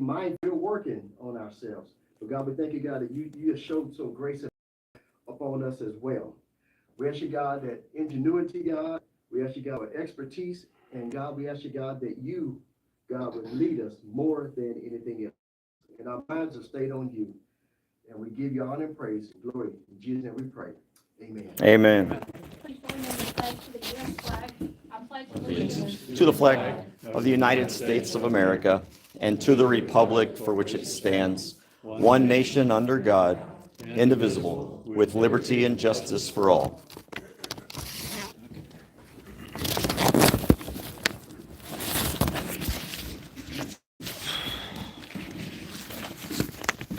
mindful we're working on ourselves. But God, we thank you, God, that you have showed some grace upon us as well. We ask you, God, that ingenuity, God. We ask you, God, with expertise. And God, we ask you, God, that you, God, would lead us more than anything else. And our minds are stayed on you. And we give you honor and praise and glory. In Jesus' name we pray. Amen. Amen. To the flag of the United States of America and to the republic for which it stands, one nation under God, indivisible, with liberty and justice for all.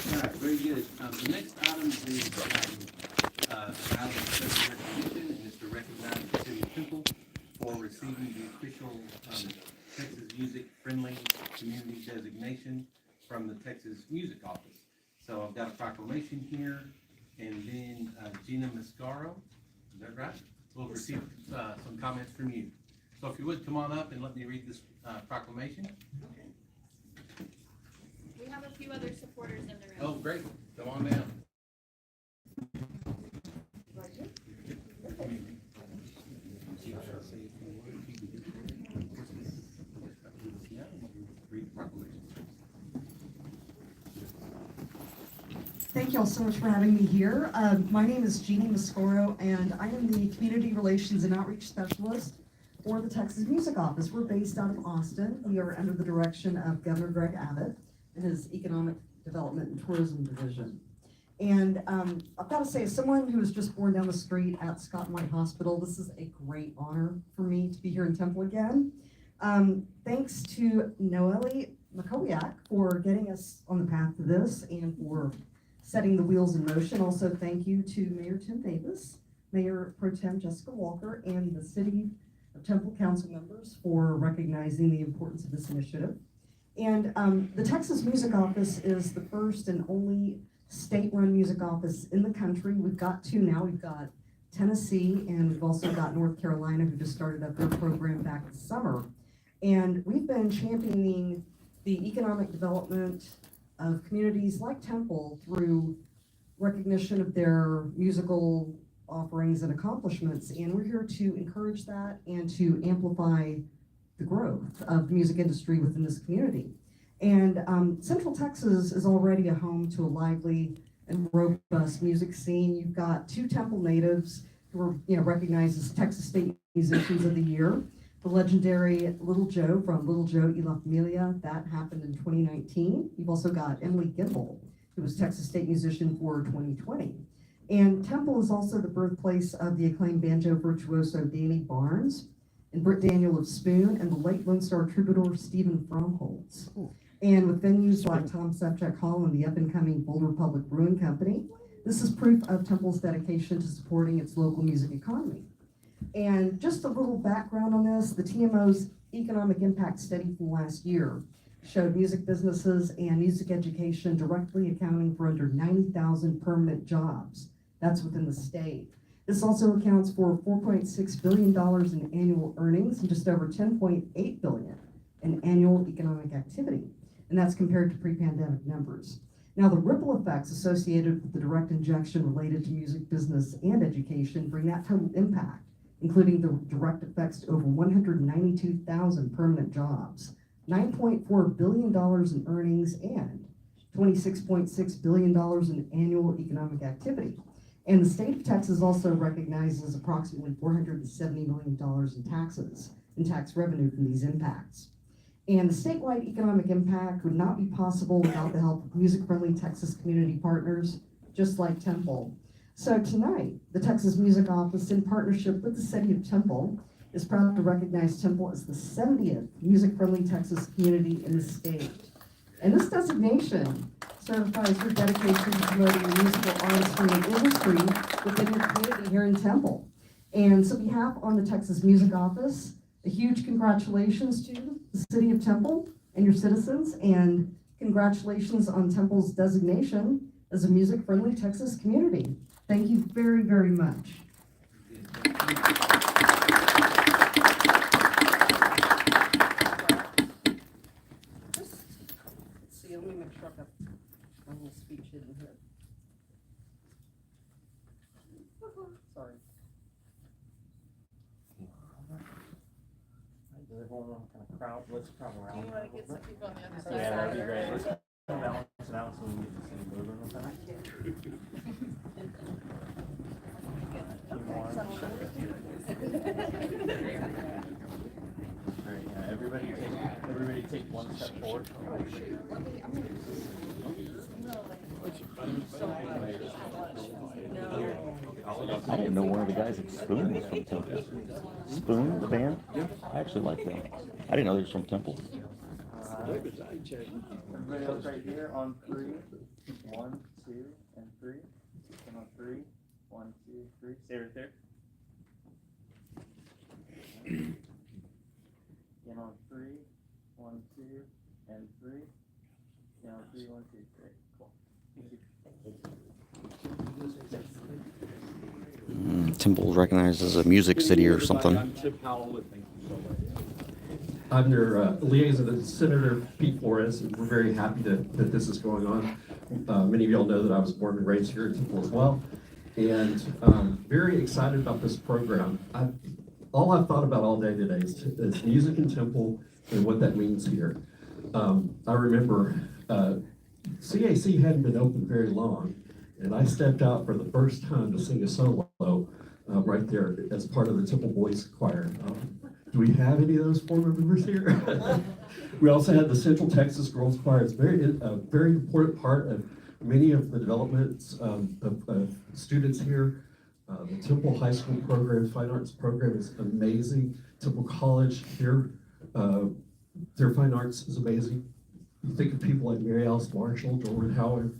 All right, very good. The next item is item of special recognition, and is to recognize the city of Temple for receiving the official Texas Music Friendly Community designation from the Texas Music Office. So I've got a proclamation here, and then Gina Mascaro, is that right? We'll receive some comments from you. So if you would, come on up and let me read this proclamation. We have a few other supporters in the room. Oh, great. Come on down. Thank you all so much for having me here. My name is Jeannie Mascoro, and I am the Community Relations and Outreach Specialist for the Texas Music Office. We're based out of Austin. We are under the direction of Governor Greg Abbott and his Economic Development and Tourism Division. And I've got to say, as someone who was just born down the street at Scott and White Hospital, this is a great honor for me to be here in Temple again. Thanks to Noelle Makowiak for getting us on the path to this and for setting the wheels in motion. Also, thank you to Mayor Tim Davis, Mayor Pro Tem Jessica Walker, and the City of Temple Council members for recognizing the importance of this initiative. And the Texas Music Office is the first and only state-run music office in the country. We've got two now. We've got Tennessee, and we've also got North Carolina, who just started up their program back this summer. And we've been championing the economic development of communities like Temple through recognition of their musical offerings and accomplishments. And we're here to encourage that and to amplify the growth of the music industry within this community. And Central Texas is already a home to a lively and robust music scene. You've got two Temple natives who are recognized as Texas State Musicians of the Year. The legendary Little Joe from Little Joe y La Familia, that happened in 2019. You've also got Emily Gimbel, who was Texas State Musician for 2020. And Temple is also the birthplace of the acclaimed banjo virtuoso Danny Barnes, and Britt Daniel of Spoon, and the late Lone Star troubadour Stephen Fromholtz. And with venues like Tom Sepchak Hall and the up-and-coming Boulder Public Brewing Company, this is proof of Temple's dedication to supporting its local music economy. And just a little background on this, the TMO's Economic Impact Study from last year showed music businesses and music education directly accounting for under 90,000 permanent jobs. That's within the state. This also accounts for $4.6 billion in annual earnings and just over $10.8 billion in annual economic activity. And that's compared to pre-pandemic numbers. Now, the ripple effects associated with the direct injection related to music business and education bring that total impact, including the direct effects to over 192,000 permanent jobs, $9.4 billion in earnings, and $26.6 billion in annual economic activity. And the state of Texas also recognizes approximately $470 million in taxes and tax revenue from these impacts. And the statewide economic impact would not be possible without the help of music-friendly Texas community partners, just like Temple. So tonight, the Texas Music Office, in partnership with the City of Temple, is proud to recognize Temple as the 70th music-friendly Texas community in the state. And this designation certifies your dedication to promoting the musical artistry and industry within your community here in Temple. And so on behalf of the Texas Music Office, a huge congratulations to the City of Temple and your citizens, and congratulations on Temple's designation as a music-friendly Texas community. Thank you very, very much. see, let me make sure I've got my little speech hidden here. Sorry. Does everyone want to kind of crowd, let's crowd around? Do you wanna get some people on the other side? Yeah, that'd be great. Let's balance it out so we can get the city moving with that. Alright, yeah, everybody take one step forward. I didn't know one of the guys at Spoon was from Temple. Spoon, the band? Yeah. I actually like them. I didn't know they were from Temple. Everybody else right here on 3. 1, 2, and 3. And on 3. 1, 2, 3. Stay right there. And on 3. 1, 2, and 3. And on 3, 1, 2, 3. Cool. Temple is recognized as a music city or something. I'm Chip Howell, and thank you so much. I'm your liaison to Senator Pete Flores, and we're very happy that this is going on. Many of y'all know that I was born and raised here at Temple as well, and very excited about this program. All I've thought about all day today is music in Temple and what that means here. I remember CAC hadn't been open very long, and I stepped out for the first time to sing a solo right there as part of the Temple Boys Choir. Do we have any of those former members here? We also had the Central Texas Girls Choir. It's a very important part of many of the developments of students here. The Temple High School program, Fine Arts program is amazing. Temple College here, their fine arts is amazing. You think of people like Mary Alice Marshall, Jordan Howard,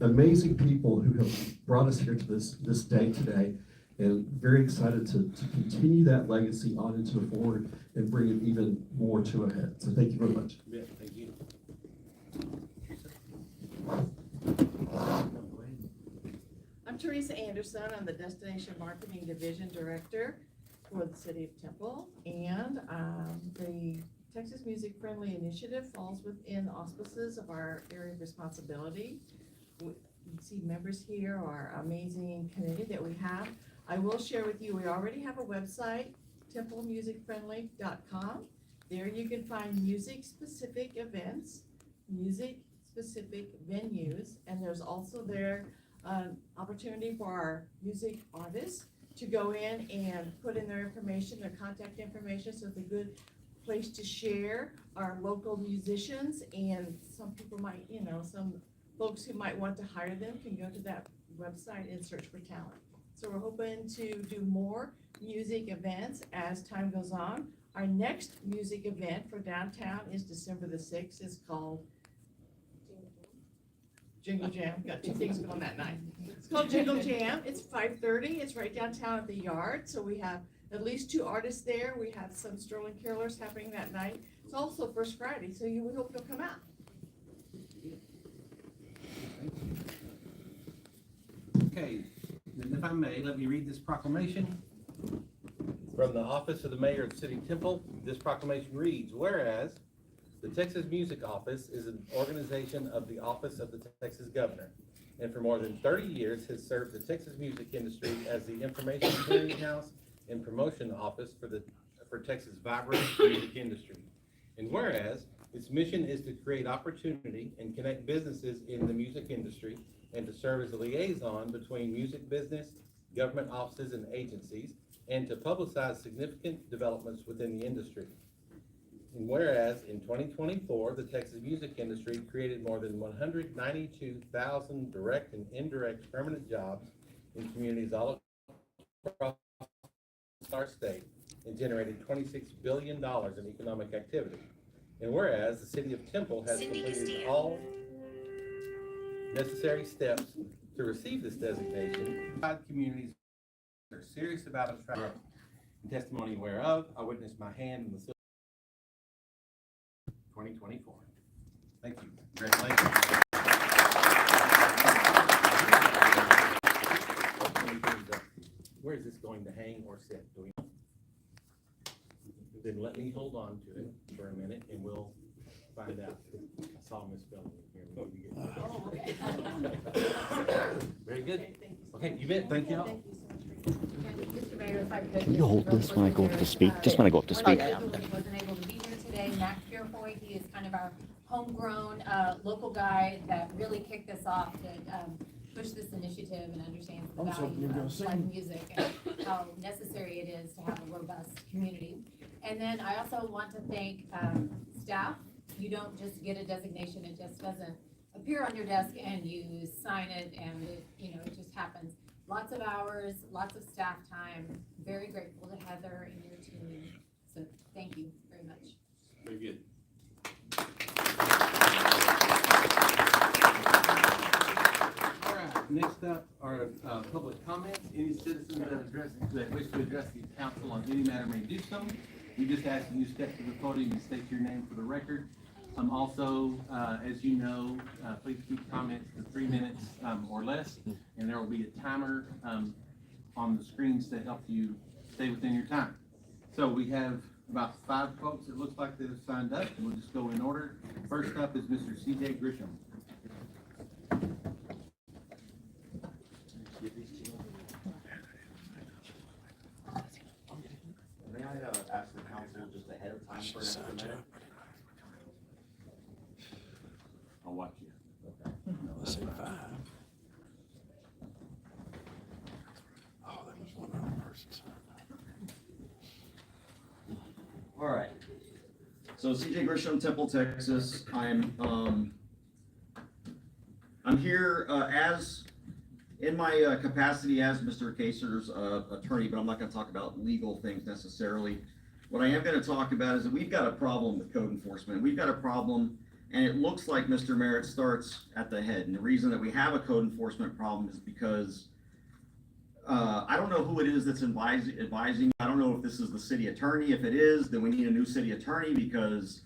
amazing people who have brought us here to this day today, and very excited to continue that legacy on into the forward and bring it even more to a head. So thank you very much. Yeah, thank you. I'm Teresa Anderson. I'm the Destination Marketing Division Director for the City of Temple. And the Texas Music Friendly Initiative falls within the auspices of our area of responsibility. You see members here, our amazing committee that we have. I will share with you, we already have a website, templemusicfriendly.com. There you can find music-specific events, music-specific venues, and there's also there opportunity for our music artists to go in and put in their information, their contact information, so it's a good place to share our local musicians. And some people might, some folks who might want to hire them can go to that website and search for talent. So we're hoping to do more music events as time goes on. Our next music event for downtown is December the 6th. It's called Jingle Jam. Got two things going that night. It's called Jingle Jam. It's 5:30. It's right downtown at the Yard. So we have at least 2 artists there. We have some strolling carolers happening that night. It's also First Friday, so we hope you'll come out. Okay, then if I may, let me read this proclamation. From the office of the mayor of the city of Temple, this proclamation reads, whereas the Texas Music Office is an organization of the Office of the Texas Governor, and for more than 30 years has served the Texas music industry as the information clearinghouse and promotion office for Texas' vibrant music industry. And whereas its mission is to create opportunity and connect businesses in the music industry and to serve as a liaison between music business, government offices, and agencies, and to publicize significant developments within the industry. And whereas in 2024, the Texas music industry created more than 192,000 direct and indirect permanent jobs in communities all across our state and generated $26 billion in economic activity. And whereas the city of Temple has completed all necessary steps to receive this designation, 5 communities are serious about attracting testimony whereof I witness my hand in the 2024. Thank you. Congratulations. Where is this going to hang or sit? Do we know? Then let me hold on to it for a minute and we'll find out. saw misspelling in here before you get. Oh, okay. Very good. Okay, thank you so Okay, much. you bet. Thank y'all. Thank you so much for your. And Mr. Mayor, if I could. Can you hold just real this when I go up quickly to speak? here, Just when I go up to one speak. individual that wasn't able to be here today, Matt Purefoy, he is kind of our homegrown, local guy that really kicked this off, that, pushed this initiative and understands the value of live music and how necessary it is to have a robust community. And then I also want to thank, staff. You don't just get a designation, it just doesn't appear on your desk and you sign it and it, it just happens. Lots of hours, lots of staff time. Very grateful to Heather and your team. So thank you very much. Very good. All right, next up are public comments. Any citizens that wish to address the council on any matter may do so. We just ask that you step to the podium and state your name for the record. Also, as you know, please keep comments to 3 minutes or less, and there will be a timer on the screens to help you stay within your time. So we have about 5 folks, it looks like that have signed up, and we'll just go in order. First up is Mr. CJ Grisham. May I ask the council just ahead of time for an extra minute? I'll watch you. Let's say 5. Oh, there was one other person. All right. So CJ Grisham, Temple, Texas. I'm here as in my capacity as Mr. Kaser's attorney, but I'm not going to talk about legal things necessarily. What I am going to talk about is that we've got a problem with code enforcement. We've got a problem, and it looks like, Mr. Mayor, it starts at the head. And the reason that we have a code enforcement problem is because I don't know who it is that's advising. I don't know if this is the city attorney. If it is, then we need a new city attorney because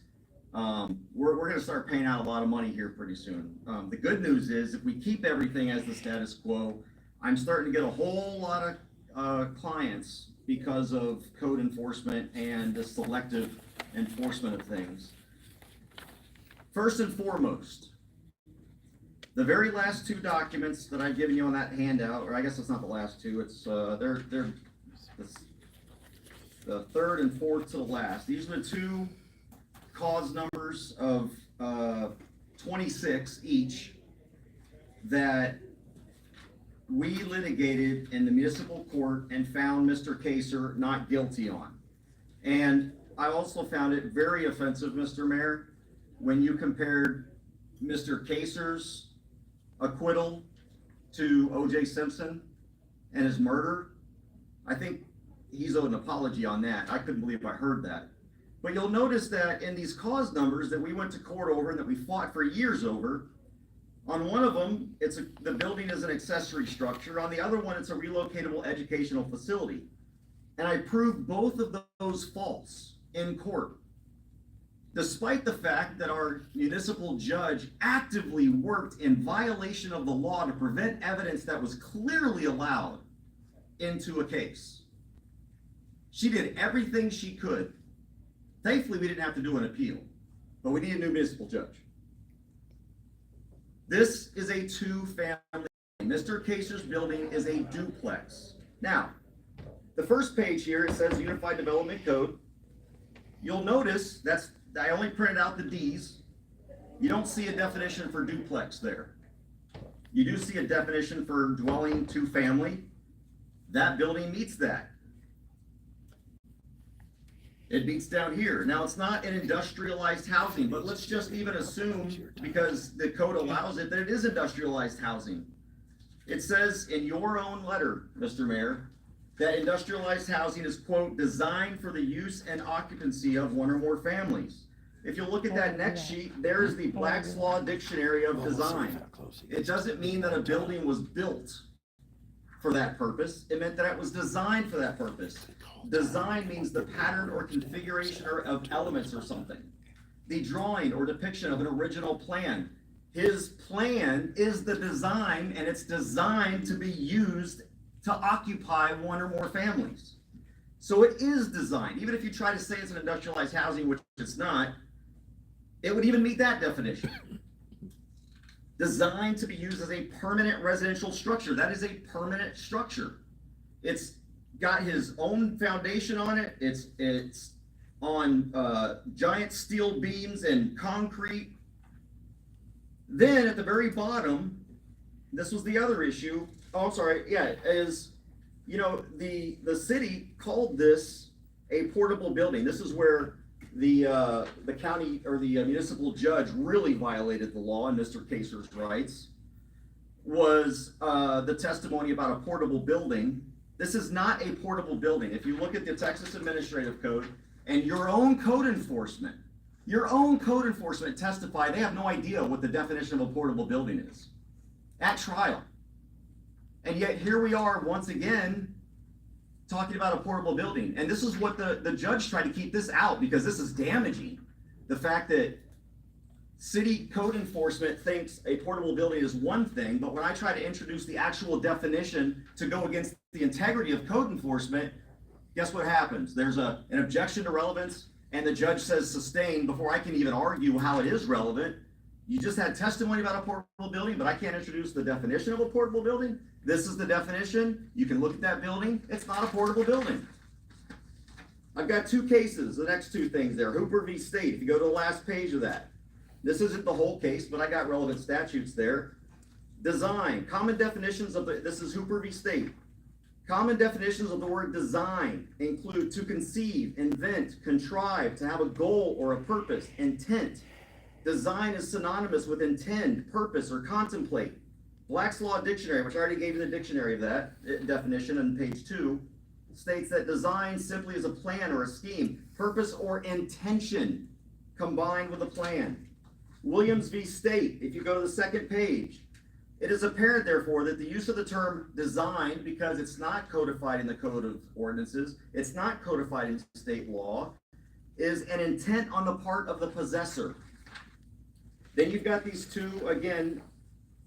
we're going to start paying out a lot of money here pretty soon. The good news is if we keep everything as the status quo, I'm starting to get a whole lot of clients because of code enforcement and the selective enforcement of things. First and foremost, the very last 2 documents that I've given you on that handout, or I guess it's not the last 2, it's they're the 3rd and 4th to the last. These are the 2 cause numbers of 26 each that we litigated in the municipal court and found Mr. Kaser not guilty on. And I also found it very offensive, Mr. Mayor, when you compared Mr. Kaser's acquittal to O.J. Simpson and his murder. I think he's owed an apology on that. I couldn't believe I heard that. But you'll notice that in these cause numbers that we went to court over and that we fought for years over, on one of them, the building is an accessory structure. On the other one, it's a relocatable educational facility. And I proved both of those false in court, despite the fact that our municipal judge actively worked in violation of the law to prevent evidence that was clearly allowed into a case. She did everything she could. Thankfully, we didn't have to do an appeal, but we need a new municipal judge. This is a 2-family. Mr. Kaser's building is a duplex. Now, the first page here, it says Unified Development Code. You'll notice I only printed out the D's. You don't see a definition for duplex there. You do see a definition for dwelling 2-family. That building meets that. It meets down here. Now, it's not an industrialized housing, but let's just even assume, because the code allows it, that it is industrialized housing. It says in your own letter, Mr. Mayor, that industrialized housing is, quote, designed for the use and occupancy of 1 or more families. If you look at that next sheet, there's the Black's Law Dictionary of Design. It doesn't mean that a building was built for that purpose. It meant that it was designed for that purpose. Design means the pattern or configuration of elements or something. The drawing or depiction of an original plan. His plan is the design, and it's designed to be used to occupy 1 or more families. So it is designed. Even if you try to say it's an industrialized housing, which it's not, It would even meet that definition. Designed to be used as a permanent residential structure. That is a permanent structure. It's got his own foundation on it. It's on giant steel beams and concrete. Then at the very bottom, this was the other issue. Oh, I'm sorry. Yeah, is, you know, the city called this a portable building. This is where the county or the municipal judge really violated the law and Mr. Kaser's rights, was the testimony about a portable building. This is not a portable building. If you look at the Texas Administrative Code and your own code enforcement testify, they have no idea what the definition of a portable building is at trial. And yet here we are once again talking about a portable building. And this is what the judge tried to keep this out because this is damaging. The fact that city code enforcement thinks a portable building is one thing, but when I try to introduce the actual definition to go against the integrity of code enforcement, guess what happens? There's an objection to relevance, and the judge says sustain before I can even argue how it is relevant. You just had testimony about a portable building, but I can't introduce the definition of a portable building. This is the definition. You can look at that building. It's not a portable building. I've got two cases, the next two things there. Hooper v. State, if you go to the last page of that. This isn't the whole case, but I got relevant statutes there. Design, common definitions of this is Hooper v. State. Common definitions of the word design include to conceive, invent, contrive, to have a goal or a purpose, intent. Design is synonymous with intend, purpose, or contemplate. Black's Law Dictionary, which I already gave you the dictionary of that definition on page 2, states that design simply is a plan or a scheme, purpose or intention combined with a plan. Williams v. State, if you go to the second page, it is apparent, therefore, that the use of the term design, because it's not codified in the Code of Ordinances, it's not codified in state law, is an intent on the part of the possessor. Then you've got these two, again,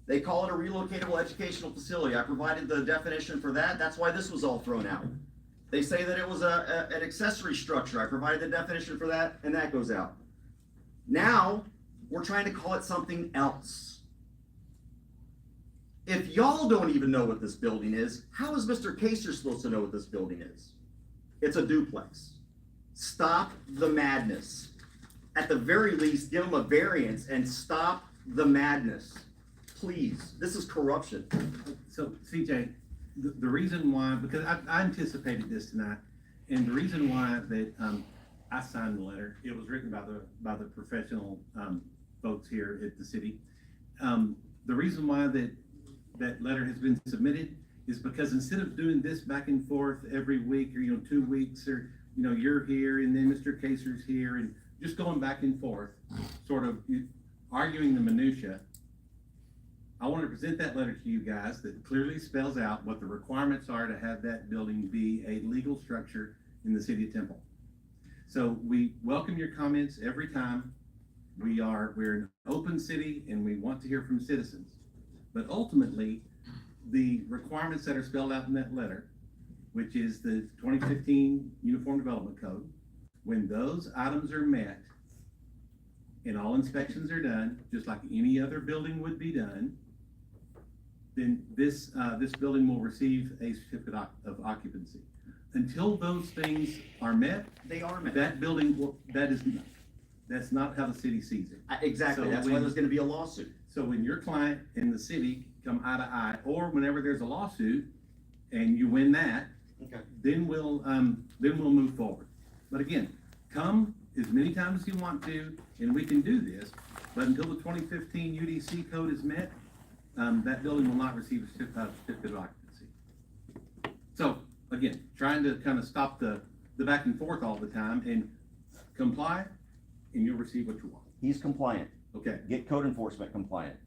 they call it a relocatable educational facility. I provided the definition for that. That's why this was all thrown out. They say that it was an accessory structure. I provided the definition for that, and that goes out. Now, we're trying to call it something else. If y'all don't even know what this building is, how is Mr. Kaser supposed to know what this building is? It's a duplex. Stop the madness. At the very least, give them a variance and stop the madness. Please, this is corruption. So CJ, the reason why, because I anticipated this tonight, and the reason why that I signed the letter, it was written by the professional folks here at the city. The reason why that letter has been submitted is because instead of doing this back and forth every week or 2 weeks, or you're here and then Mr. Kaser's here and just going back and forth, sort of arguing the minutia, I want to present that letter to you guys that clearly spells out what the requirements are to have that building be a legal structure in the city of Temple. So we welcome your comments every time. We're an open city and we want to hear from citizens. But ultimately, the requirements that are spelled out in that letter, which is the 2015 Uniform Development Code, when those items are met and all inspections are done, just like any other building would be done, then this building will receive a certificate of occupancy. Until those things are met, They are met. that building that's not how the city sees it. Exactly, So that's why when- there's gonna be a lawsuit. So when your client and the city come eye to eye, or whenever there's a lawsuit and you win that, Okay. then we'll move forward. But again, come as many times as you want to, and we can do this. But until the 2015 UDC code is met, that building will not receive a certificate of occupancy. So again, trying to kind of stop the back and forth all the time and comply, and you'll receive what you want. He's compliant. Okay. Get code enforcement compliant.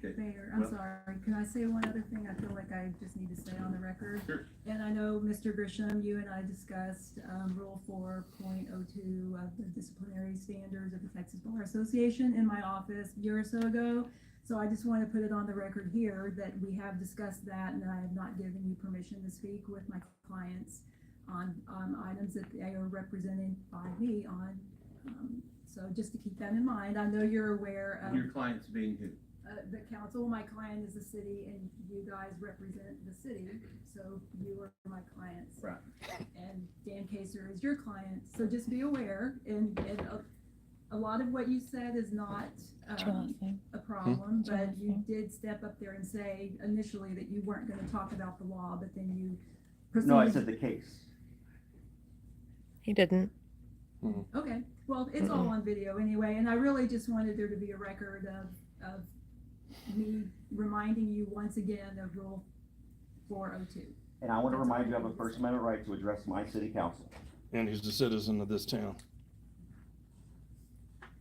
Mayor, I'm Well- sorry, can I say one other thing? I feel like I just need to stay on the record. Sure. And I know, Mr. Grisham, you and I discussed, Rule 4.02 of the disciplinary standards of the Texas Bar Association in my office a year or so ago. So I just want to put it on the record here that we have discussed that, and I have not given you permission to speak with my clients on items that they are represented by me on. So just to keep that in mind, I know you're aware of. Your clients being who? The council, my client is the city, and you guys represent the city, so you are my clients. Right. And Dan Kaser is your client, so just be aware, and a lot of what you said is not, a problem, but you did step up there and say initially that you weren't gonna talk about the law, but then you proceeded. No, I said the case. He didn't. Okay, well, it's all on video anyway, and I really just wanted there to be a record of me reminding you once again of Rule 402. And I want to remind you, I have a First Amendment right to address my city council. And he's a citizen of this town.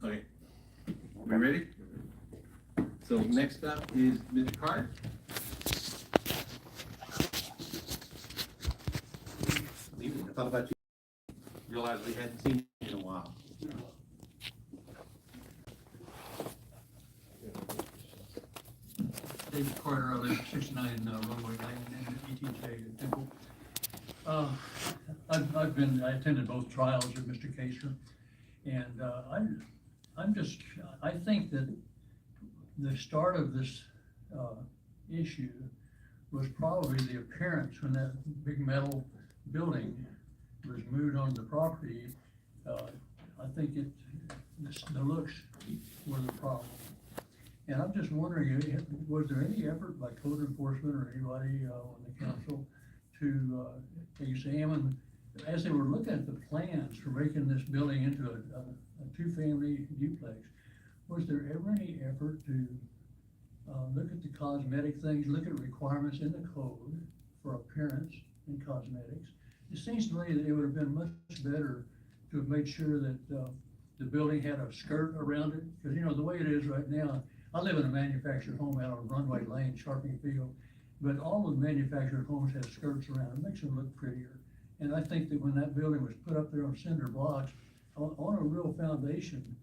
Okay. We ready? So next up is Mr. Carter. I thought about you. Realized we hadn't seen you in a while. David Carter, I live at 69 Runway Lane in ETJ Temple. I attended both trials of Mr. Kaser, and I think that the start of this issue was probably the appearance when that big metal building was moved onto the property. I think the looks were the problem. And I'm just wondering, was there any effort by code enforcement or anybody on the council to examine, as they were looking at the plans for making this building into a two-family duplex, was there ever any effort to look at the cosmetic things, look at requirements in the code for appearance and cosmetics? It seems to me that it would have been much better to have made sure that the building had a skirt around it, because you know, the way it is right now, I live in a manufactured home out on Runway Lane, Sharping Field, but all of the manufactured homes have skirts around. It makes them look prettier. And I think that when that building was put up there on cinder blocks, on a real foundation,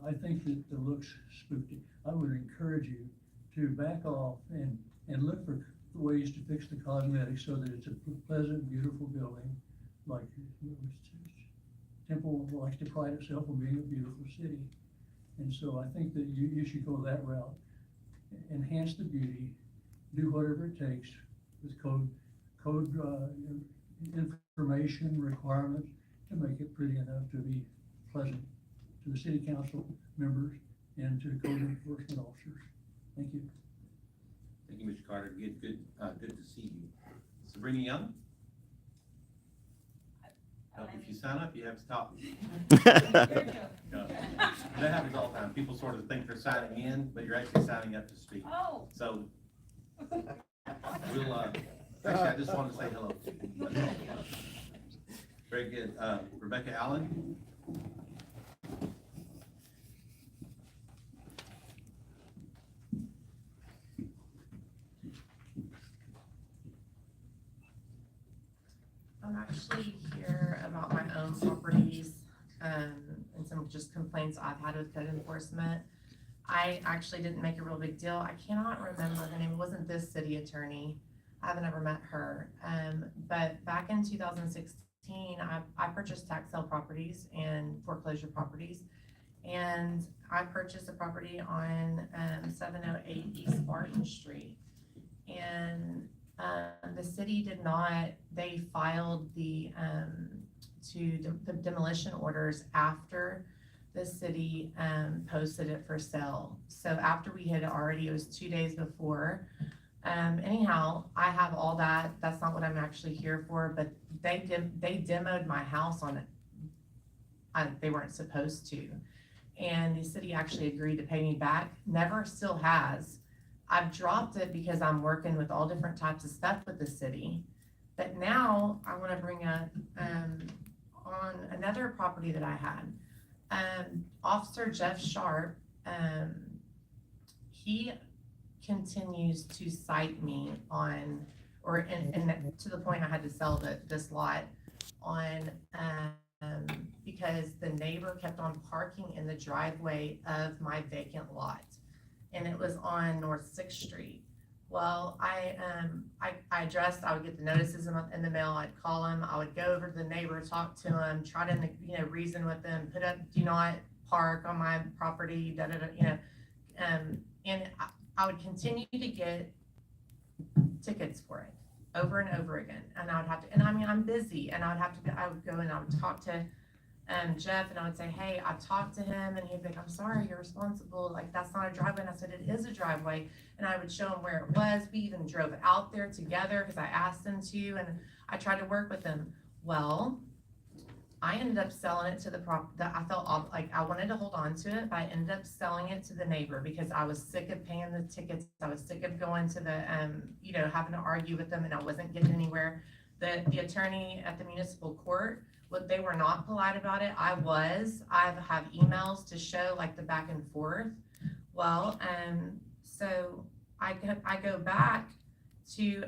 I think that it looks spooky. I would encourage you to back off and look for ways to fix the cosmetics so that it's a pleasant, beautiful building, like Temple likes to pride itself on being a beautiful city. And so I think that you should go that route, enhance the beauty, do whatever it takes with code information requirements to make it pretty enough to be pleasant to the city council members and to code enforcement officers. Thank you. Thank you, Mr. Carter. Good to see you. Sabrina Young? If you sign up, you have to talk. That happens all the time. People sort of think they're signing in, but you're actually signing up to speak. Oh. So, we'll, actually, I just wanted to say hello. Very good. Rebecca Allen? I'm actually here about my own properties, and some just complaints I've had with code enforcement. I actually didn't make a real big deal. I cannot remember her name. It wasn't this city attorney. I haven't ever met her. But back in 2016, I purchased tax sale properties and foreclosure properties. And I purchased a property on 708 East Barton Street. And the city did not, they filed the demolition orders after the city posted it for sale. So after we had already, it was 2 days before. Anyhow, I have all that. That's not what I'm actually here for, but they demoed my house on it. They weren't supposed to. And the city actually agreed to pay me back. Never, still has. I've dropped it because I'm working with all different types of stuff with the city. But now I want to bring up on another property that I had. Officer Jeff Sharp, he continues to cite me on, and to the point I had to sell this lot on, because the neighbor kept on parking in the driveway of my vacant lot. And it was on North 6th Street. Well, I addressed, I would get the notices in the mail, I'd call him, I would go over to the neighbor, talk to him, try to, reason with them, put up do not park on my property, you know. And I would continue to get tickets for it over and over again. And I would have to, and I mean, I'm busy, and I would go and I would talk to Jeff, and I would say, hey, I talked to him, and he'd be like, I'm sorry, you're responsible. Like, that's not a driveway. And I said, it is a driveway. And I would show him where it was. We even drove out there together because I asked him to, and I tried to work with him. Well, I ended up selling it to that I felt like I wanted to hold on to it, but I ended up selling it to the neighbor because I was sick of paying the tickets. I was sick of going to the, you know, having to argue with them, and I wasn't getting anywhere. The attorney at the municipal court, they were not polite about it. I have emails to show like the back and forth. Well, so I go back to,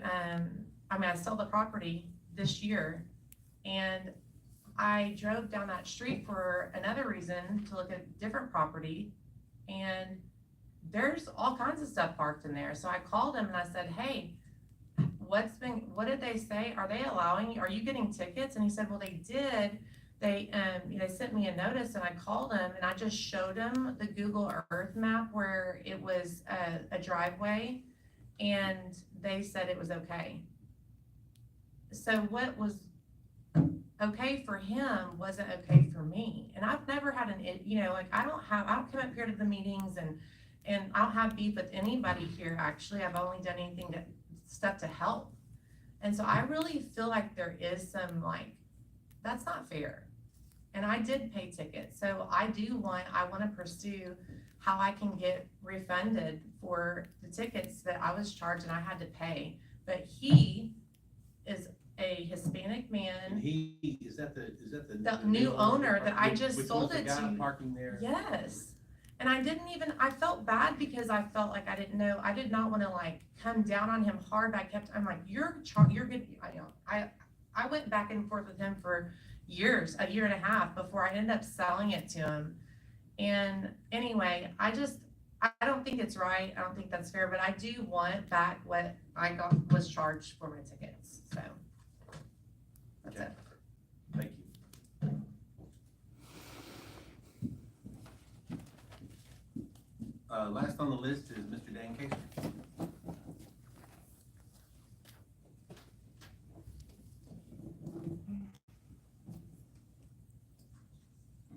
I sell the property this year, and I drove down that street for another reason to look at different property, and there's all kinds of stuff parked in there. So I called him and I said, hey, what did they say? Are you getting tickets? And he said, well, they did. They sent me a notice, and I called him and I just showed him the Google Earth map where it was a driveway, and they said it was okay. So what was okay for him wasn't okay for me. And I've never had I don't come up here to the meetings, and I don't have beef with anybody here. Actually, I've only done stuff to help. And so I really feel like there is some that's not fair. And I did pay tickets. So I want to pursue how I can get refunded for the tickets that I was charged and I had to pay. But he is a Hispanic man. And is that the new owner that I just which sold was it the guy to? parking there? Yes. And I felt bad because I felt like I didn't know, I did not want to come down on him hard, but I'm like, you're good. I went back and forth with him for years, a year and a half, before I ended up selling it to him. And anyway, I don't think it's right. I don't think that's fair, but I do want back what I was charged for my tickets. So that's it. Thank you. Last on the list is Mr. Dan Casey.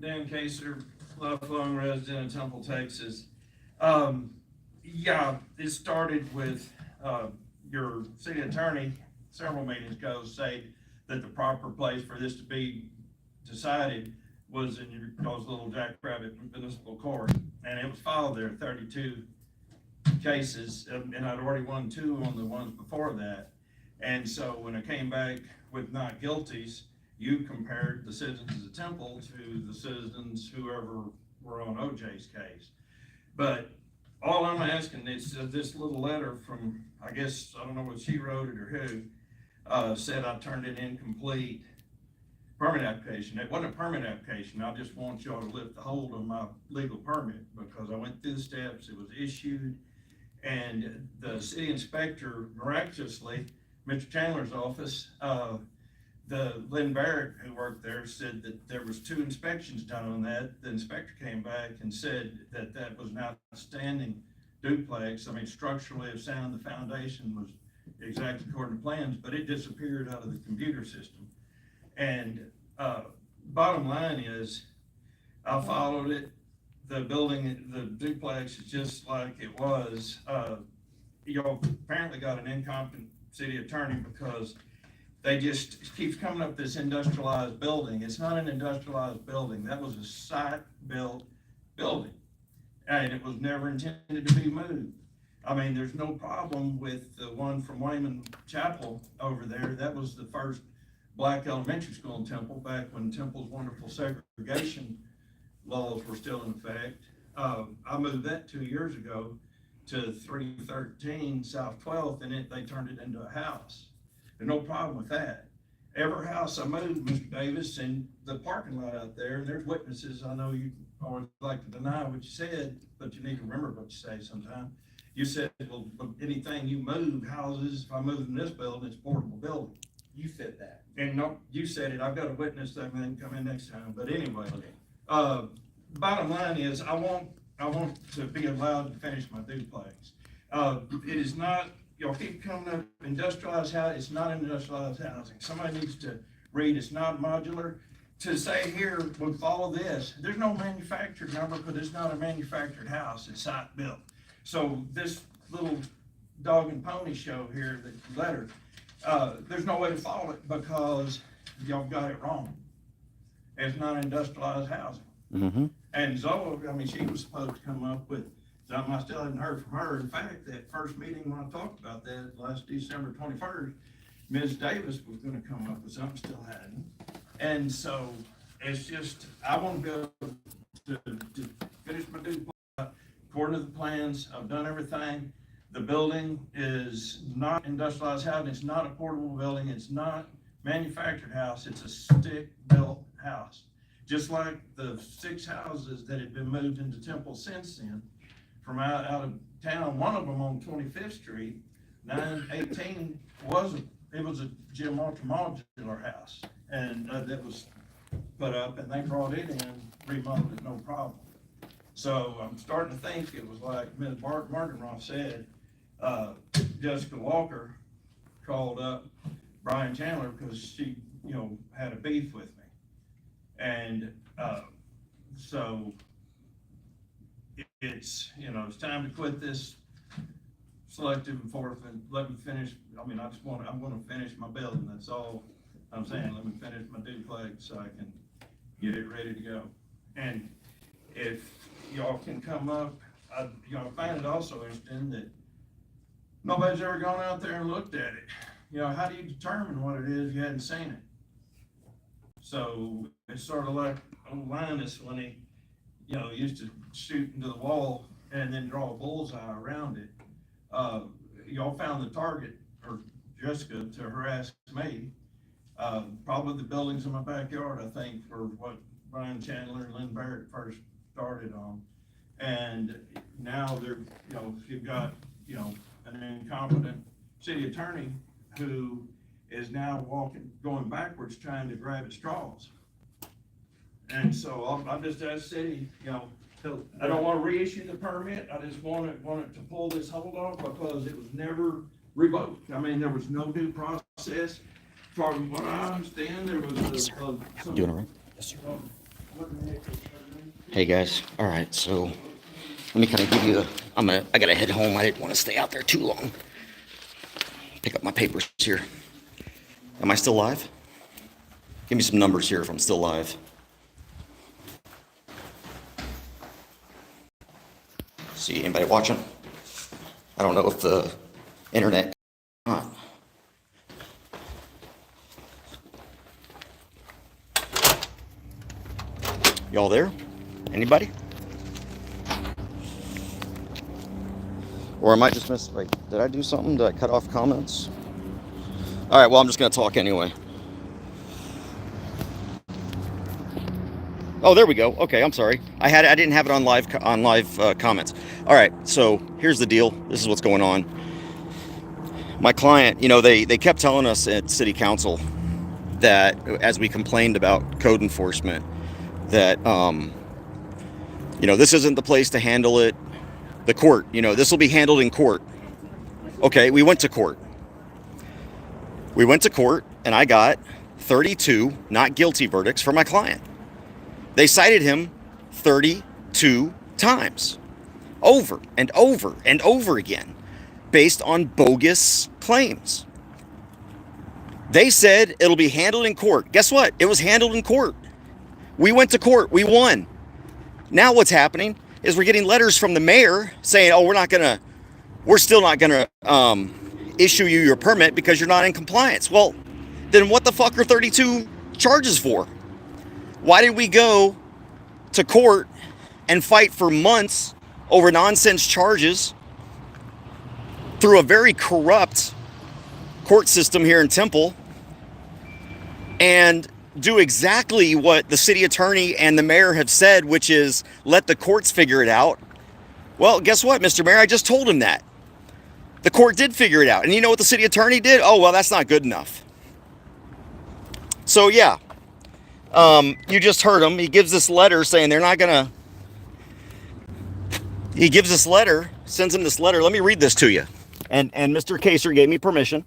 Dan Kaser, lifelong resident of Temple, Texas. Yeah, it started with your city attorney several meetings ago say that the proper place for this to be decided was in y'all's little Jackrabbit Municipal Court, and it was filed there, 32 cases, and I'd already won 2 on the ones before that. And so when I came back with not guilties, you compared the citizens of Temple to the citizens whoever were on OJ's case. But all I'm asking is this little letter from, I guess, I don't know if she wrote it or who, said I turned in incomplete permit application. It wasn't a permit application. I just want y'all to lift the hold on my legal permit because I went through the steps, it was issued, and the city inspector, miraculously, Mr. Chandler's office, the Lynn Barrett who worked there said that there was 2 inspections done on that. The inspector came back and said that that was an outstanding duplex. I mean, structurally of sound, the foundation was exactly according to plans, but it disappeared out of the computer system. And bottom line is, I followed it. The building, the duplex is just like it was. Y'all apparently got an incompetent city attorney because they just keeps coming up this industrialized building. It's not an industrialized building. That was a site-built building, and it was never intended to be moved. I mean, there's no problem with the one from Wayman Chapel over there. That was the first black elementary school in Temple back when Temple's wonderful segregation laws were still in effect. I moved that 2 years ago to 313 South 12th, and they turned it into a house. There's no problem with that. Every house I moved, Mr. Davis, and the parking lot out there, and there's witnesses. I know you always like to deny what you said, but you need to remember what you say sometime. You said, well, anything you move, houses, if I move in this building, it's a portable building. You said that. And no, you said it. I've got a witness that may come in next time. But anyway, bottom line is, I want to be allowed to finish my duplex. It is not, y'all keep coming up, industrialized housing, it's not industrialized housing. Somebody needs to read, it's not modular. To say here, we follow this, there's no manufactured number, because it's not a manufactured house, it's site built. So this little dog and pony show here, the letter, there's no way to follow it because y'all got it wrong. It's not industrialized housing. Mm-hmm. And Zoe, I mean, she was supposed to come up with something, I still haven't heard from her. In fact, that first meeting when I talked about that, last December 21st, Ms. Davis was gonna come up with something, still hadn't. And so, it's just, I wanna be able to finish my duplex according to the plans. I've done everything. The building is not industrialized housing, it's not a portable building, it's not manufactured house, it's a stick-built house. Just like the 6 houses that had been moved into Temple since then, from out of town, one of them on 25th Street, 918, was a Jim Walter modular house. And that was put up, and they brought it in, remodeled it, no problem. So I'm starting to think it was like Ms. Martinroth said, Jessica Walker called up Brian Chandler because she, had a beef with me. And so it's, it's time to quit this selective enforcement. Let me finish. I mean, I'm gonna finish my building. That's all I'm saying. Let me finish my duplex so I can get it ready to go. And if y'all can come up, y'all find it also interesting that nobody's ever gone out there and looked at it. How do you determine what it is if you hadn't seen it? So it's sort of like old Linus when he, used to shoot into the wall and then draw a bullseye around it. Y'all found the target, or Jessica, to harass me. Probably the buildings in my backyard, I think, were what Brian Chandler and Lynn Barrett first started on. And now they're, you've got, an incompetent city attorney who is now going backwards, trying to grab at straws. And so I'm just as city, I don't want to reissue the permit. I just want it to pull this hold off because it was never revoked. I mean, there was no due process. From what I understand, there was Doing it right? Yes, sir. Hey guys, all right, so let me kind of give you I gotta head home. I didn't want to stay out there too long. Pick up my papers here. Am I still live? Give me some numbers here if I'm still live. See anybody watching? I don't know if the internet. Y'all there? Anybody? Or I might just miss. Wait, did I do something? Did I cut off comments? All right. Well, I'm just gonna talk anyway. Oh, there we go. Okay, I'm sorry. I didn't have it on live comments. All right. So here's the deal. This is what's going on. My client, they kept telling us at City Council that as we complained about code enforcement, that this isn't the place to handle it. The court, this will be handled in court. Okay, we went to court. And I got 32 not guilty verdicts for my client. They cited him 32 times, over and over and over again, based on bogus claims. They said it'll be handled in court. Guess what? It was handled in court. We went to court. We won. Now what's happening is we're getting letters from the mayor saying, oh, we're still not gonna issue you your permit because you're not in compliance. Well, then what the fuck are 32 charges for? Why did we go to court and fight for months over nonsense charges through a very corrupt court system here in Temple and do exactly what the city attorney and the mayor have said, which is let the courts figure it out? Well, guess what, Mr. Mayor? I just told him that. The court did figure it out. And you know what the city attorney did? Oh, well, that's not good enough. So, yeah. You just heard him. He gives this letter saying they're not going to he gives this letter, sends him this letter. Let me read this to you. And Mr. Kaser gave me permission.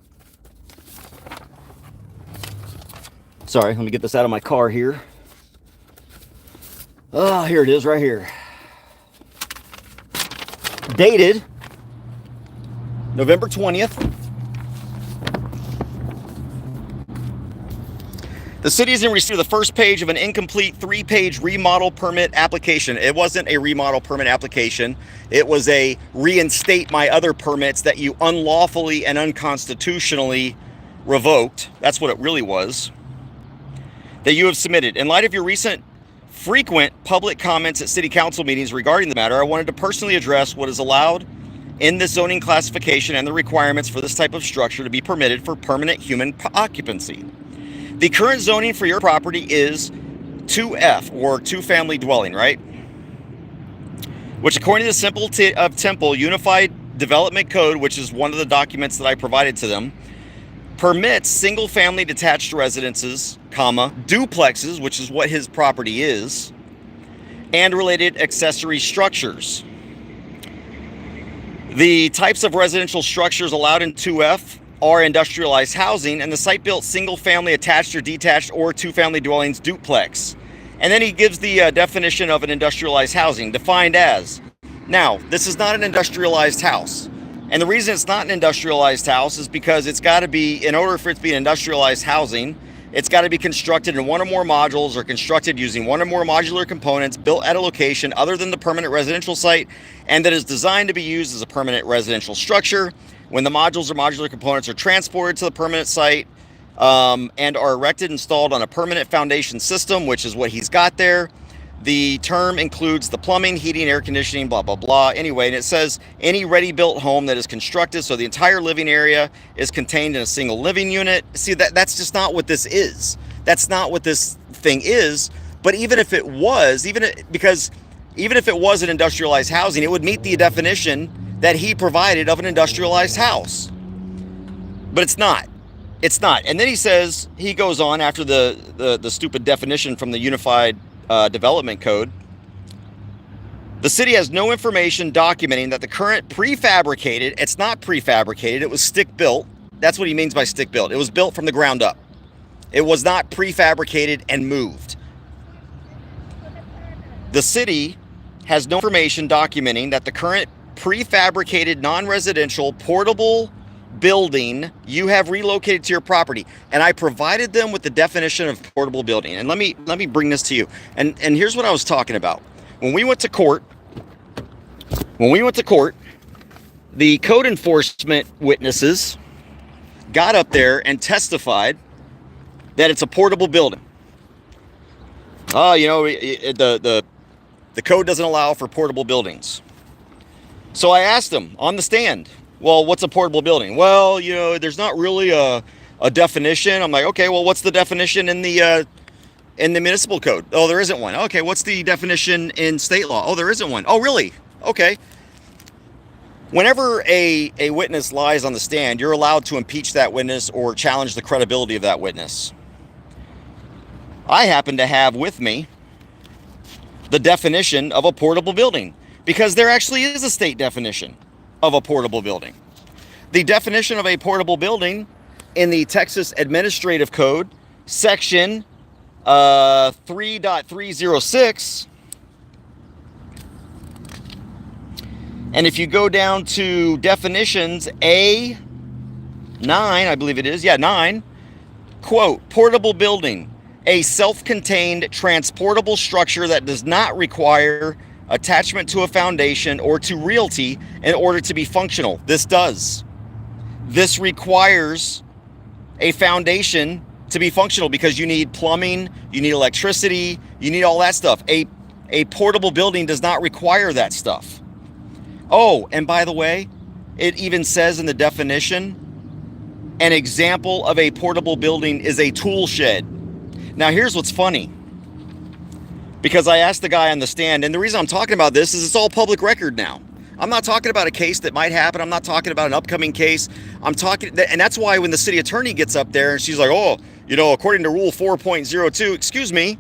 Sorry, let me get this out of my car here. Oh, here it is right here. Dated November 20th. The city is in receipt of the first page of an incomplete 3-page remodel permit application. It wasn't a remodel permit application. It was a reinstate my other permits that you unlawfully and unconstitutionally revoked. That's what it really was. That you have submitted. In light of your recent frequent public comments at city council meetings regarding the matter, I wanted to personally address what is allowed in this zoning classification and the requirements for this type of structure to be permitted for permanent human occupancy. The current zoning for your property is 2F, or two-family dwelling, right? Which, according to the Temple Unified Development Code, which is one of the documents that I provided to them, permits single-family detached residences, duplexes, which is what his property is, and related accessory structures. The types of residential structures allowed in 2F are industrialized housing and the site-built single-family attached or detached or two-family dwellings duplex. And then he gives the definition of an industrialized housing, defined as, now, this is not an industrialized house. And the reason it's not an industrialized house is because it's got to be, in order for it to be an industrialized housing, it's got to be constructed in one or more modules or constructed using one or more modular components built at a location other than the permanent residential site and that is designed to be used as a permanent residential structure. When the modules or modular components are transported to the permanent site and are erected, installed on a permanent foundation system, which is what he's got there. The term includes the plumbing, heating, air conditioning, blah, blah, blah. Anyway, and it says any ready-built home that is constructed so the entire living area is contained in a single living unit. See, that's just not what this is. That's not what this thing is. But even if it was, even if it was an industrialized housing, it would meet the definition that he provided of an industrialized house. But it's not. It's not. And then he goes on after the stupid definition from the Unified Development Code. The city has no information documenting that the current prefabricated, it's not prefabricated, it was stick built. That's what he means by stick built. It was built from the ground up. It was not prefabricated and moved. The city has no information documenting that the current prefabricated non-residential portable building you have relocated to your property, and I provided them with the definition of portable building. And let me bring this to you. And here's what I was talking about. When we went to court, the code enforcement witnesses got up there and testified that it's a portable building. The code doesn't allow for portable buildings. So I asked them on the stand, well, what's a portable building? Well, there's not really a definition. I'm like, okay, well, what's the definition in the municipal code? Oh, there isn't one. Okay, what's the definition in state law? Oh, there isn't one. Oh, really? Okay. Whenever a witness lies on the stand, you're allowed to impeach that witness or challenge the credibility of that witness. I happen to have with me the definition of a portable building, because there actually is a state definition of a portable building. The definition of a portable building in the Texas Administrative Code, section 3.306, and if you go down to definitions A9, I believe it is, 9, quote, portable building, a self-contained transportable structure that does not require attachment to a foundation or to realty in order to be functional. This does. This requires a foundation to be functional because you need plumbing, you need electricity, you need all that stuff. A portable building does not require that stuff. Oh, and by the way, it even says in the definition, an example of a portable building is a tool shed. Now here's what's funny. Because I asked the guy on the stand, and the reason I'm talking about this is it's all public record now. I'm not talking about a case that might happen. I'm not talking about an upcoming case. And that's why when the city attorney gets up there and she's like, oh, according to rule 4.02, excuse me,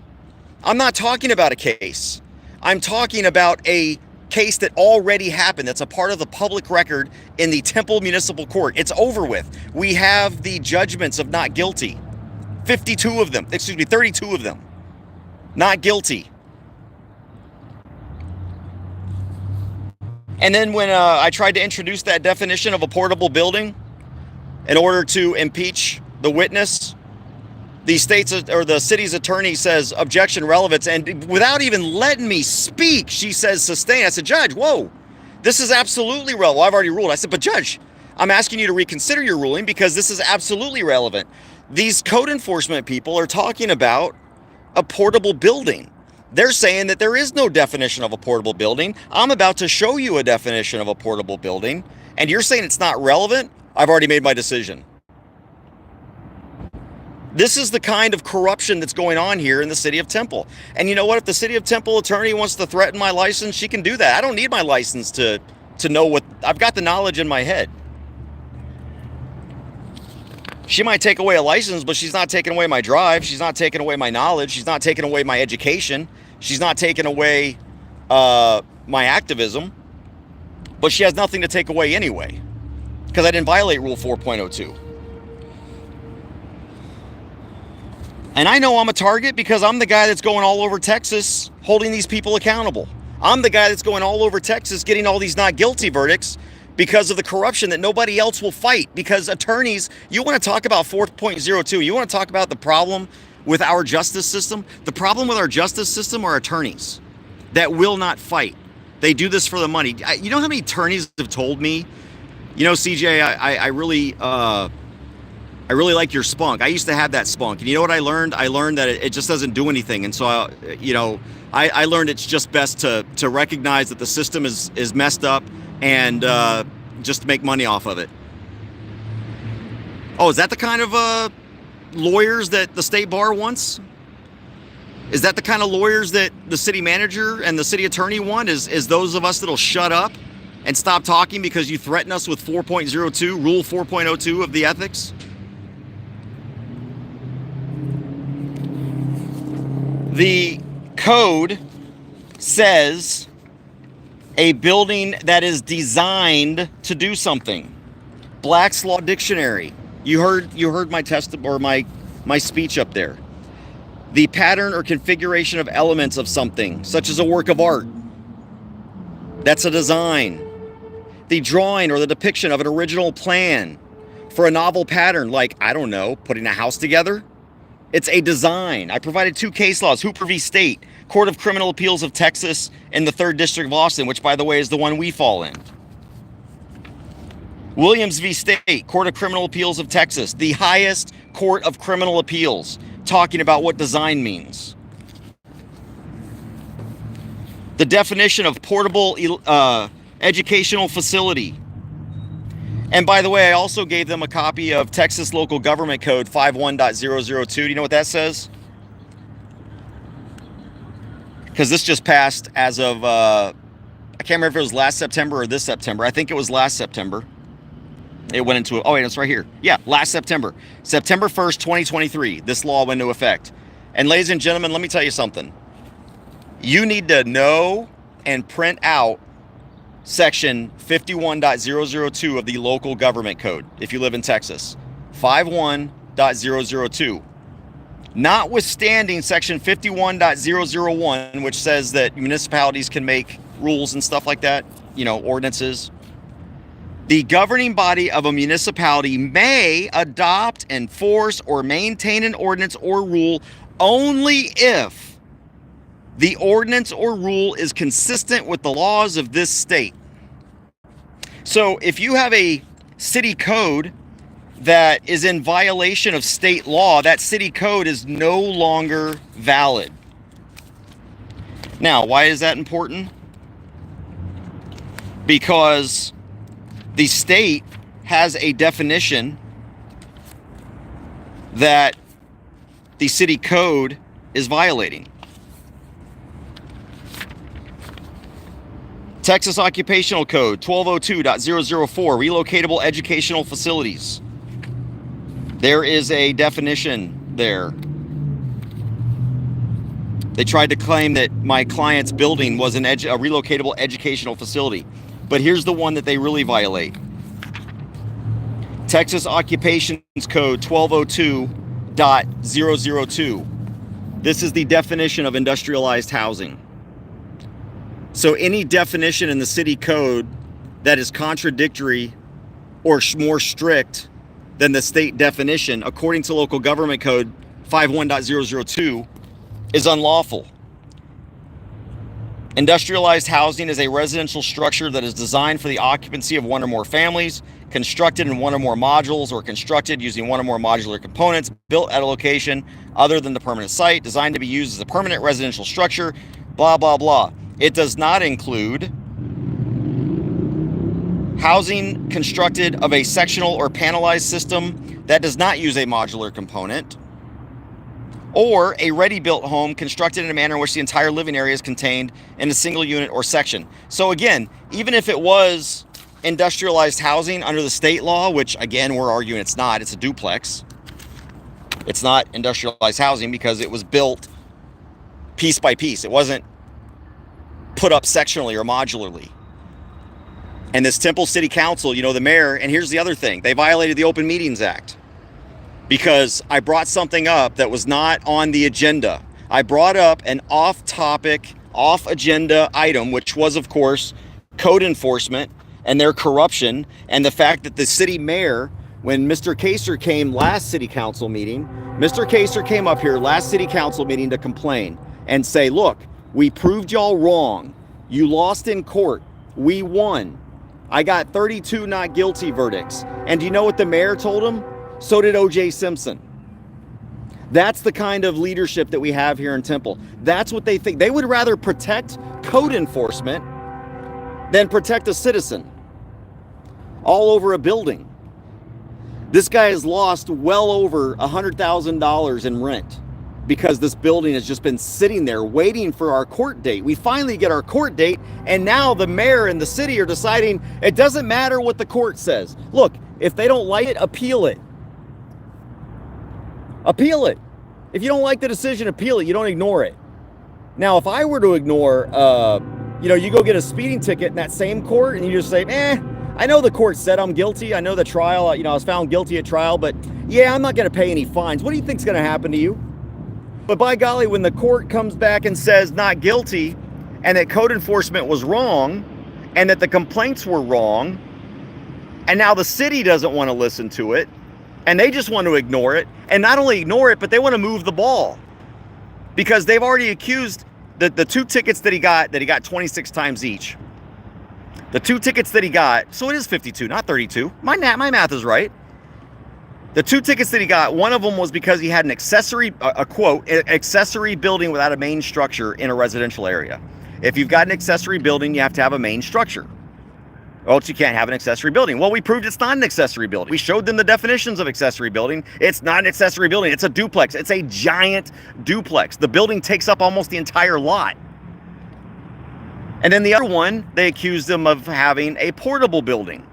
I'm not talking about a case. I'm talking about a case that already happened. That's a part of the public record in the Temple Municipal Court. It's over with. We have the judgments of not guilty. 32 of them, 32 of them. Not guilty. And then when I tried to introduce that definition of a portable building in order to impeach the witness, the city's attorney says objection relevance, and without even letting me speak, she says sustain. I said, Judge, whoa, this is absolutely relevant. Well, I've already ruled. I said, but Judge, I'm asking you to reconsider your ruling because this is absolutely relevant. These code enforcement people are talking about a portable building. They're saying that there is no definition of a portable building. I'm about to show you a definition of a portable building, and you're saying it's not relevant? I've already made my decision. This is the kind of corruption that's going on here in the city of Temple. And you know what? If the city of Temple attorney wants to threaten my license, she can do that. I don't need my license to know what... I've got the knowledge in my head. She might take away a license, but she's not taking away my drive. She's not taking away my knowledge. She's not taking away my education. She's not taking away my activism. But she has nothing to take away anyway, because I didn't violate Rule 4.02. And I know I'm a target because I'm the guy that's going all over Texas holding these people accountable. I'm the guy that's going all over Texas getting all these not guilty verdicts because of the corruption that nobody else will fight. Because attorneys, you want to talk about 4.02, you want to talk about the problem with our justice system? The problem with our justice system are attorneys that will not fight. They do this for the money. You know how many attorneys have told me, you know, CJ, I really like your spunk. I used to have that spunk. And you know what I learned? I learned that it just doesn't do anything. And so, I learned it's just best to recognize that the system is messed up and just to make money off of it. Oh, is that the kind of lawyers that the state bar wants? Is that the kind of lawyers that the city manager and the city attorney want? Is those of us that'll shut up and stop talking because you threaten us with 4.02, Rule 4.02 of the ethics? The code says a building that is designed to do something. Black's Law Dictionary. You heard my my speech up there. The pattern or configuration of elements of something, such as a work of art. That's a design. The drawing or the depiction of an original plan for a novel pattern, like, I don't know, putting a house together. It's a design. I provided 2 case laws, Hooper v. State, Court of Criminal Appeals of Texas, and the 3rd District of Austin, which, by the way, is the one we fall in. Williams v. State, Court of Criminal Appeals of Texas, the highest court of criminal appeals, talking about what design means. The definition of portable educational facility. And by the way, I also gave them a copy of Texas Local Government Code 51.002. Do you know what that says? Because this just passed as of, I can't remember if it was last September or this September. I think it was last September. It went into, oh wait, it's right here. Yeah, last September. September 1st, 2023, this law went into effect. And ladies and gentlemen, let me tell you something. You need to know and print out Section 51.002 of the Local Government Code if you live in Texas. 51.002. Notwithstanding Section 51.001, which says that municipalities can make rules and stuff like that, ordinances. The governing body of a municipality may adopt, enforce, or maintain an ordinance or rule only if the ordinance or rule is consistent with the laws of this state. So if you have a city code that is in violation of state law, that city code is no longer valid. Now, why is that important? Because the state has a definition that the city code is violating. Texas Occupational Code 1202.004, relocatable educational facilities. There is a definition there. They tried to claim that my client's building was a relocatable educational facility. But here's the one that they really violate. Texas Occupations Code 1202.002. This is the definition of industrialized housing. So any definition in the city code that is contradictory or more strict than the state definition, according to local government code 51.002, is unlawful. Industrialized housing is a residential structure that is designed for the occupancy of one or more families, constructed in one or more modules, or constructed using one or more modular components, built at a location other than the permanent site, designed to be used as a permanent residential structure, blah, blah, blah. It does not include housing constructed of a sectional or panelized system that does not use a modular component, or a ready-built home constructed in a manner in which the entire living area is contained in a single unit or section. So again, even if it was industrialized housing under the state law, which again, we're arguing it's not, it's a duplex. It's not industrialized housing because it was built piece by piece. It wasn't put up sectionally or modularly. And this Temple City Council, you know, the mayor, and here's the other thing, they violated the Open Meetings Act. Because I brought something up that was not on the agenda. I brought up an off-topic, off-agenda item, which was, of course, code enforcement and their corruption, and the fact that the city mayor, when Mr. Kaser came last city council meeting, Mr. Kaser came up here last city council meeting to complain and say, look, we proved y'all wrong. You lost in court. We won. I got 32 not guilty verdicts. And do you know what the mayor told him? So did O.J. Simpson. That's the kind of leadership that we have here in Temple. That's what they think. They would rather protect code enforcement than protect a citizen all over a building. This guy has lost well over $100,000 in rent because this building has just been sitting there waiting for our court date. We finally get our court date, and now the mayor and the city are deciding it doesn't matter what the court says. Look, if they don't like it, appeal it. Appeal it. If you don't like the decision, appeal it. You don't ignore it. Now, if I were to ignore, you go get a speeding ticket in that same court and you just say, I know the court said I'm guilty. I know the trial, I was found guilty at trial, but yeah, I'm not going to pay any fines. What do you think's going to happen to you? But by golly, when the court comes back and says not guilty and that code enforcement was wrong and that the complaints were wrong, and now the city doesn't want to listen to it, and they just want to ignore it, and not only ignore it, but they want to move the ball. Because they've already accused the two tickets that he got 26 times each. The two tickets that he got, so it is 52, not 32. My math is right. The two tickets that he got, one of them was because he had an accessory, accessory building without a main structure in a residential area. If you've got an accessory building, you have to have a main structure. Or else you can't have an accessory building. Well, we proved it's not an accessory building. We showed them the definitions of accessory building. It's not an accessory building. It's a duplex. It's a giant duplex. The building takes up almost the entire lot. And then the other one, they accused them of having a portable building.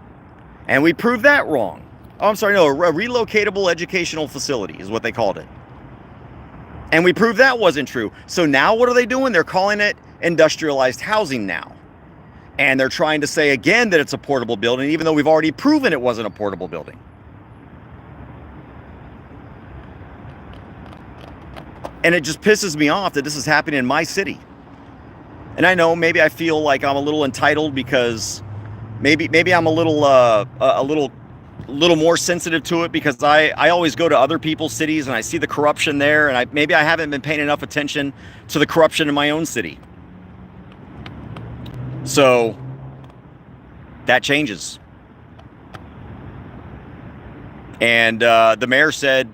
And we proved that wrong. Oh, I'm sorry, no, a relocatable educational facility is what they called it. And we proved that wasn't true. So now what are they doing? They're calling it industrialized housing now. And they're trying to say again that it's a portable building, even though we've already proven it wasn't a portable building. And it just pisses me off that this is happening in my city. And I know maybe I feel like I'm a little entitled because maybe I'm a little more sensitive to it because I always go to other people's cities and I see the corruption there, and maybe I haven't been paying enough attention to the corruption in my own city. So that changes. And the mayor said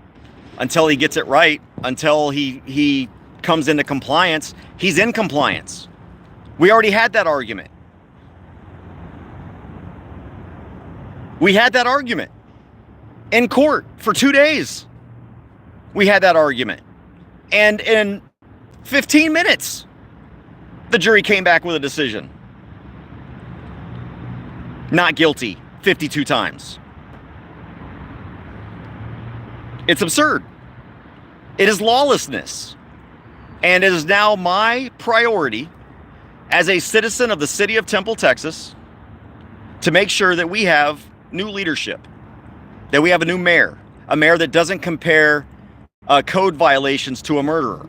until he gets it right, until he comes into compliance, he's in compliance. We already had that argument. We had that argument in court for 2 days. We had that argument. And in 15 minutes, the jury came back with a decision. Not guilty 52 times. It's absurd. It is lawlessness. And it is now my priority as a citizen of the city of Temple, Texas, to make sure that we have new leadership, that we have a new mayor, a mayor that doesn't compare code violations to a murderer,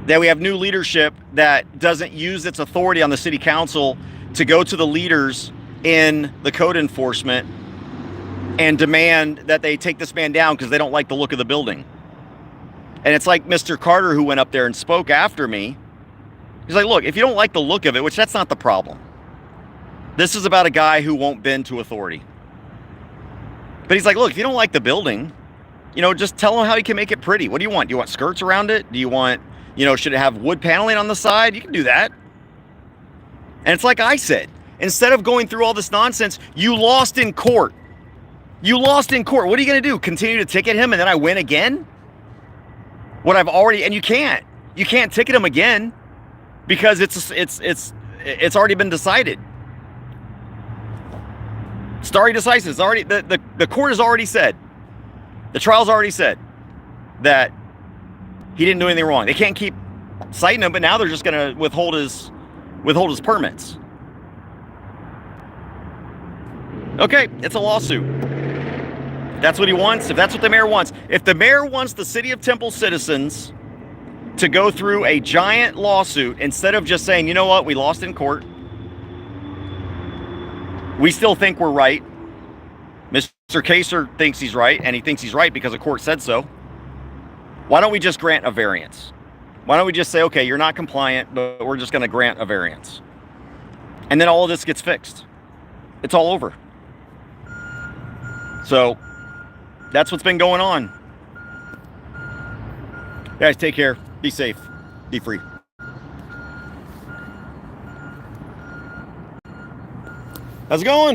that we have new leadership that doesn't use its authority on the city council to go to the leaders in the code enforcement and demand that they take this man down because they don't like the look of the building. And it's like Mr. Carter, who went up there and spoke after me. He's like, look, if you don't like the look of it, which that's not the problem. This is about a guy who won't bend to authority. But he's like, look, if you don't like the building, you know, just tell him how he can make it pretty. What do you want? Do you want skirts around it? Do you want, you know, should it have wood paneling on the side? You can do that. And it's like I said, instead of going through all this nonsense, you lost in court. You lost in court. What are you going to do? Continue to ticket him and then I win again? What I've already, and you can't ticket him again because it's already been decided. It's already decided. It's already, the court has already said, the trial's already said that he didn't do anything wrong. They can't keep citing him, but now they're just going to withhold his permits. Okay, it's a lawsuit. That's what he wants. If that's what the mayor wants. If the mayor wants the city of Temple citizens to go through a giant lawsuit instead of just saying, you know what, we lost in court. We still think we're right. Mr. Kaser thinks he's right, and he thinks he's right because the court said so. Why don't we just grant a variance? Why don't we just say, okay, you're not compliant, but we're just going to grant a variance. And then all of this gets fixed. It's all over. So that's what's been going on. Guys, take care. Be safe. Be free. How's it going?